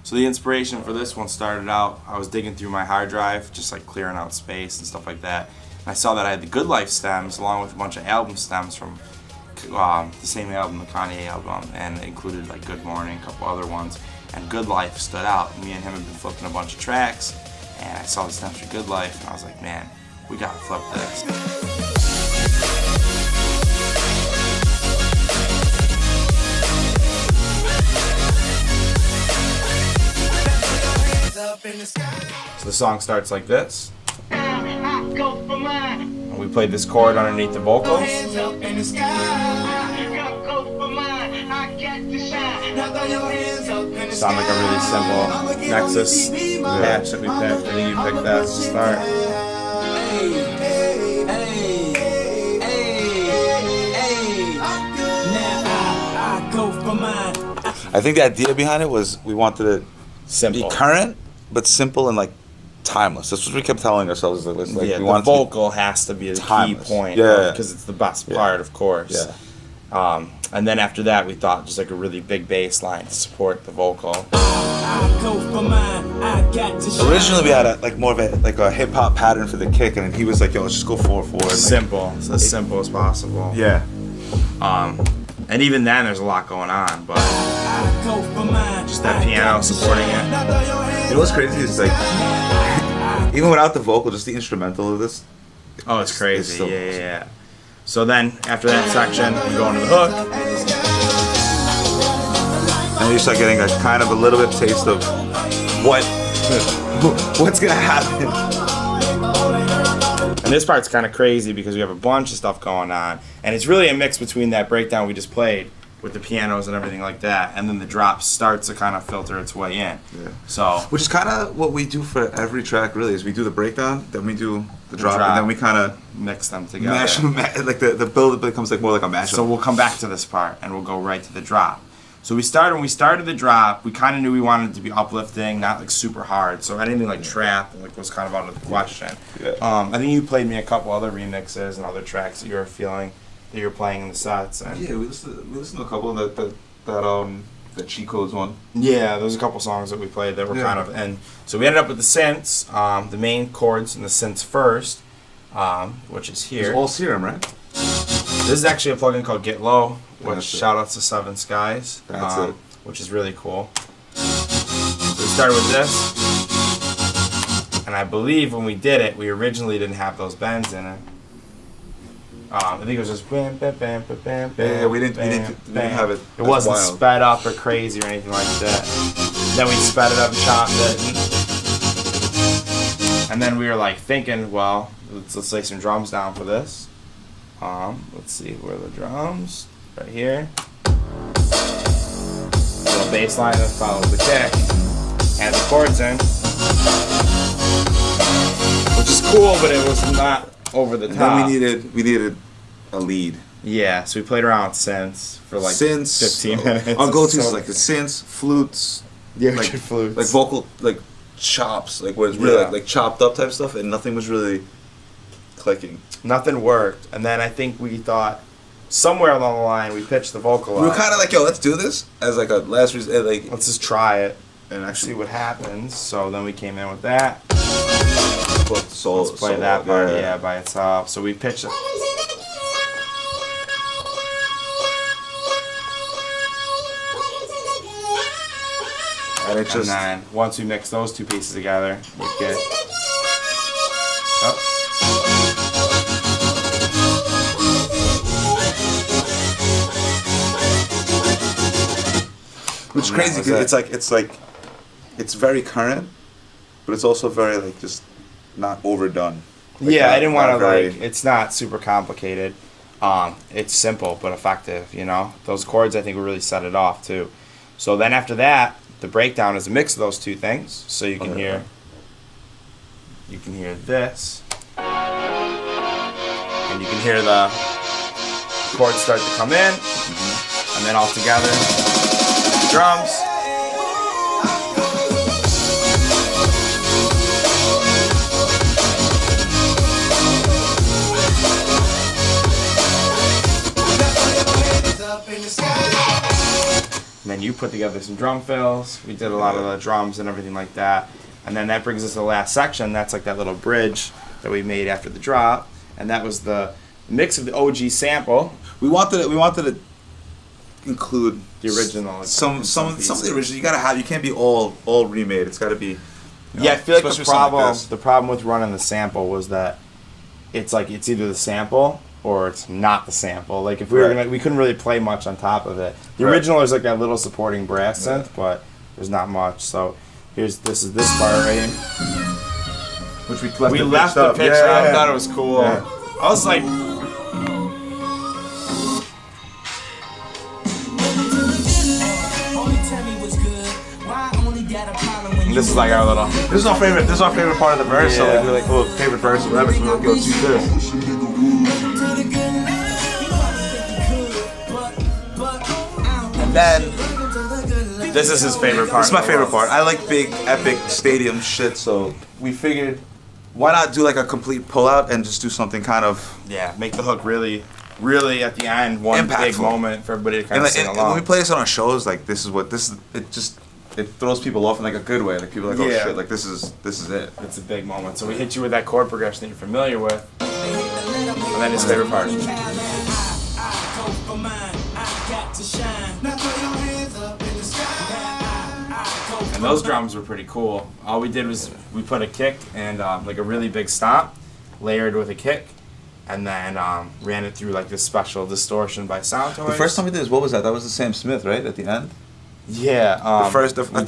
So the inspiration for this one started out, I was digging through my hard drive, just like clearing out space and stuff like that. And I saw that I had the Good Life stems along with a bunch of album stems from the same album, the Kanye album, and it included like Good Morning, a couple other ones. And Good Life stood out. Me and him had been flipping a bunch of tracks, and I saw the stems for Good Life, and I was like, man, we gotta flip this. So the song starts like this. And we played this chord underneath the vocals. Sound like a really simple Nexus patch that we picked. I think you picked that to start. I think the idea behind it was we wanted it Simple. be current, but simple and like timeless. That's what we kept telling ourselves. Like, Yeah, we the vocal has to be the key point. Yeah. Because it's the best part, of course. Yeah. And then after that, we thought just like a really big bass line to support the vocal. Originally, we had more of a hip hop pattern for the kick, and he was like, "Yo, let's just go 4/4." Simple, it's as simple as possible. Yeah. And even then, there's a lot going on, but just that piano supporting it. You know what's crazy is like, even without the vocal, just the instrumental of this. Oh, it's crazy. still Yeah. So then, after that section, we go into the hook. And you start getting a kind of a little bit taste of what's gonna happen. And this part's kind of crazy because we have a bunch of stuff going on, and it's really a mix between that breakdown we just played with the pianos and everything like that, and then the drop starts to kind of filter its way in. Yeah. So, Which is kind of what we do for every track, really. Is we do the breakdown, then we do the drop, and then we kind of mix them together. mash them. Like the build becomes like more like a mashup. So we'll come back to this part, and we'll go right to the drop. So when we started the drop, we kind of knew we wanted it to be uplifting, not like super hard. So anything like trap was kind of out of the question. Yeah. I think you played me a couple other remixes and other tracks that you were feeling that you were playing in the sets. And Yeah, we listened to a couple of the cheat codes one. yeah, there's a couple songs that we played that were kind of, and so we ended up with the synths, the main chords and the synths first, which is here. It's all Serum, right? This is actually a plugin called Get Low, which That's it. shout outs to Seven Skies, That's it. which is really cool. So we started with this, and I believe when we did it, we originally didn't have those bends in it. I think it was just bam, bam, bam, bam, bam, Yeah, we didn't bam, have it. It That's wasn't wild. sped up or crazy or anything like that. Then we sped it up and chopped it. And then we were like thinking, well, let's lay some drums down for this. Let's see, where are the drums? Right here. Little bass line that follows the kick. And the chords in. Which is cool, but it was not over the And top. then we needed a lead. Yeah, so we played around with synths for like Synths. 15 minutes. Our go-to is So- like the synths, flutes, yeah, like flutes. like vocal, like chops, like where it's really Yeah. like chopped up type stuff, and nothing was really clicking. Nothing worked, and then I think we thought somewhere along the line we pitched the vocal We were up. kind of like, yo, let's do this as like a last resort, like, Let's just try it and see actually what happens. So then we came in with that. put soul. Let's play that part, by itself. So we pitched it. And it And just then once we mix those two pieces together, we get. Oh. which is And crazy that was because it's very current, but it's also very like just not overdone. Like, Yeah, not- I didn't want not to very- like. It's not super complicated. It's simple but effective. You know, those chords I think will really set it off too. So then after that, the breakdown is a mix of those two things. So you can hear. You can hear this, and you can hear the chords start to come in, and then all together, the drums. And then you put together some drum fills. We did a lot of the drums and everything like that. And then that brings us to the last section. That's like that little bridge that we made after the drop. And that was the mix of the OG sample. We wanted to include the original. Some of the original. You gotta have. You can't be all remade. It's got to be. Yeah, I feel like the problem with running the sample was that it's like it's either the sample or it's not the sample. Like if we were we couldn't really play much on top of it. The original is like that little supporting brass synth, but there's not much. So this is this part right here. Which we left the pitch up. I thought it was cool. Yeah. I was like. This is like our little. This is our favorite. This is our favorite part of the verse. Yeah. So like we're like, oh, favorite verse or whatever. So we're like, yo, let's use this. And then this is his favorite part. This is my favorite part. I like big, epic stadium shit. So we figured, why not do like a complete pullout and just do something kind of make the hook really at the end, one impactful. Big moment for everybody to kind of sing along. When we play this on our shows, like this is. It throws people off in like a good way. Like people are like, oh shit, like this is it. It's a big moment. So we hit you with that chord progression that you're familiar with, and then his favorite part. And those drums were pretty cool. All we did was we put a kick and like a really big stomp, layered with a kick, and then ran it through like this special distortion by Sound Toys. The first time we did this, what was that? That was the Sam Smith, right? At the end. Yeah. The first time we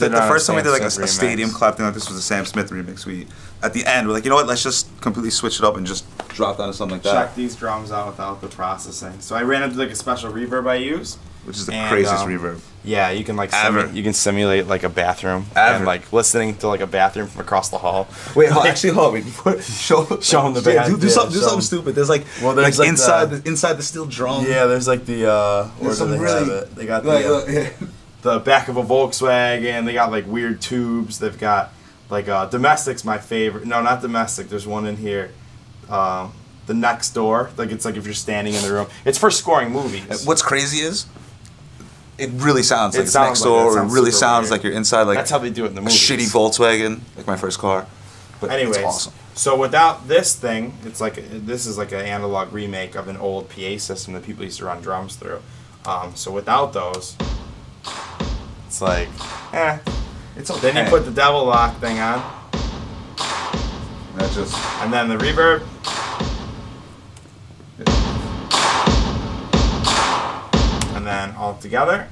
did like a stadium clap thing like this was the Sam Smith remix. We at the end we're like, you know what? Let's just completely switch it up and just drop down to something like that. Check these drums out without the processing. So I ran into like a special reverb I use, which is the craziest reverb. Yeah, you can like simulate like a bathroom and like listening to like a bathroom from across the hall. Wait, actually, hold on. Show them the bathroom. Do something stupid. There's like there's like inside the steel drum. Yeah, there's like the there's some really. They got the back of a Volkswagen. They got like weird tubes. They've got like Domestic's my favorite. No, not Domestic. There's one in here. The Next Door. Like it's like if you're standing in the room. It's for scoring movies. What's crazy is it really sounds like it's Next Door. It really sounds like you're inside like that's how they do it in the movies. A shitty Volkswagen, like my first car. But anyways, it's awesome. So without this thing, it's like this is like an analog remake of an old PA system that people used to run drums through. So without those. It's like, it's okay. Then you put the Devil Lock thing on. And then the reverb. And then all together.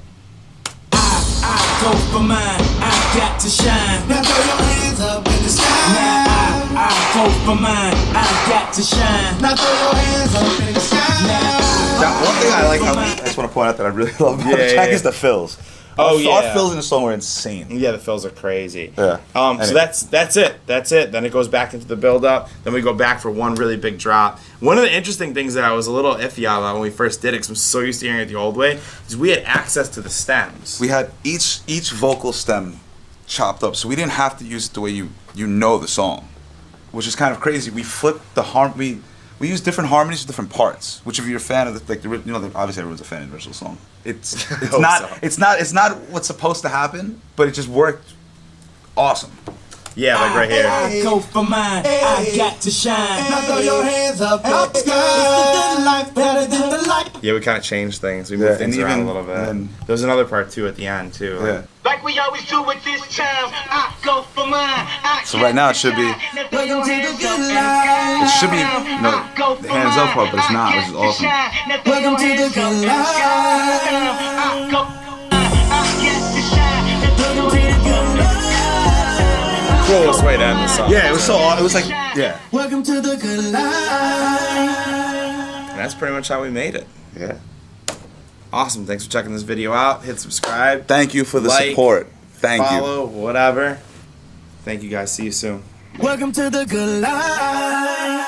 I go for mine, I got to shine. Now throw your hands up in the sky. Now I go for mine, I got to shine. Now throw your hands up in the sky. Now, one thing I just want to point out that I really love about the track is the fills. Our fills in the song were insane. Yeah, the fills are crazy. Yeah. Anyway. So that's it. Then it goes back into the build up. Then we go back for one really big drop. One of the interesting things that I was a little iffy about when we first did it, because I'm so used to hearing it the old way, is we had access to the stems. We had each vocal stem chopped up, so we didn't have to use it the way you know the song, which is kind of crazy. We flipped the harmony. We use different harmonies for different parts. Which, if you're a fan of obviously everyone's a fan of the original song. It's not what's supposed to happen, but it just worked awesome. Yeah, like right here. I go for mine, I got to shine. Now throw your hands up, up the sky. It's the life better than the life. Yeah, we kind of changed things. We moved things around a little bit. There's another part too at the end too. Yeah. Like we always do with this time, I go for mine. So right now it should be. It should be the hands up part, but it's not, which is awesome. Welcome to the good life. Coolest way to end the song. Yeah, it was like, Welcome to the good life. And that's pretty much how we made it. Yeah. Awesome. Thanks for checking this video out. Hit subscribe. Thank you for the support. Thank you. Follow, whatever. Thank you guys. See you soon. Welcome to the good life.